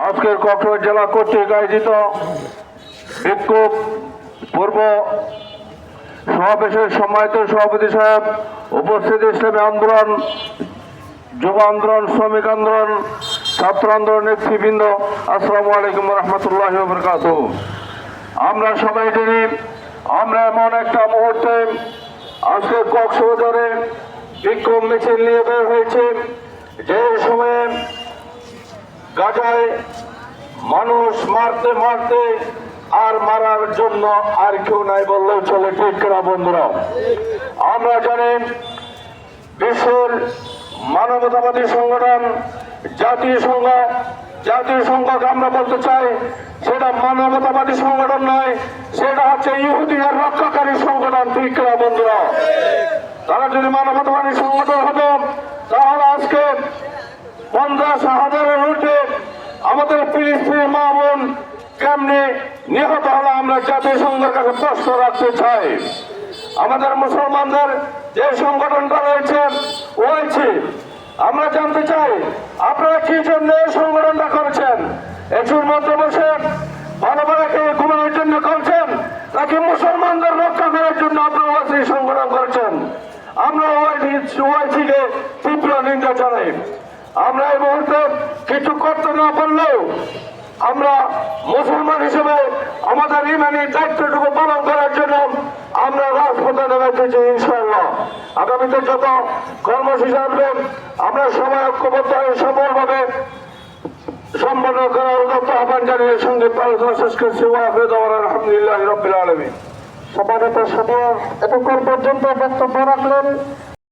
আজকের কক্সবাজার জেলা কর্তৃক আয়োজিত বিক্ষোভ পূর্ব সমাবেশের সম্মানিত সভাপতি সাহেব, উপস্থিত ইসলামী আন্দোলন, যুব আন্দোলন, শ্রমিক আন্দোলন, ছাত্র আন্দোলন নেতৃবৃন্দ, আসসালামু আলাইকুম রহমতুল্লাহ বরকাতুহু। আমরা সবাই জানি আমরা এমন একটা মুহূর্তে আজকে কক্সবাজারে বিক্ষোভ মিছিল নিয়ে বের হয়েছে, যে সময়ে গাজায় মানুষ মারতে মারতে আর মারার জন্য আর কেউ নাই বললেও চলে, ঠিক কিনা বন্ধুরা? আমরা জানি বিশ্বের মানবতাবাদী সংগঠন জাতিসংঘকে আমরা বলতে চাই সেটা মানবতাবাদী সংগঠন নয়, সেটা হচ্ছে ইহুদিদের রক্ষাকারী সংগঠন, ঠিক কিনা বন্ধুরা? তারা যদি মানবতাবাদী সংগঠন হতো তাহলে আজকে 50,000-এর ঊর্ধ্বে আমাদের ফিলিস্তিনি মা বোন কেমনি নিহত হলো আমরা জাতিসংঘের কাছে প্রশ্ন রাখতে চাই। আমাদের মুসলমানদের যে সংগঠনটা রয়েছে ওআইসি, আমরা জানতে চাই আপনারা কি জন্য এই সংগঠনটা করেছেন? এর মধ্যে বসে ভালো ভালো ঘুমানোর জন্য করছেন, নাকি মুসলমানদের রক্ষা করার জন্য আপনারা ওআইসি সংগঠন করেছেন? আমরা ওআইসিকে তীব্র নিন্দা জানাই। আমরা এই মুহূর্তে কিছু করতে না পারলেও আমরা মুসলমান হিসেবে আমাদের ইমানি দায়িত্বটুকু পালন করার জন্য আমরা রাজপথে নেমেছি। ইনশাআল্লাহ আগামীতে যত কর্মসূচি আসবে আমরা সবাই ঐক্যবদ্ধ হয়ে সফলভাবে সম্পন্ন করার উদ্যোক্ত আহ্বান জানিয়ে সঙ্গে আলোচনা শেষ করছি। আলহামদুলিল্লাহ রাব্বিল আলামিন। সমাবেশের সময় এতক্ষণ পর্যন্ত বক্তব্য রাখলেন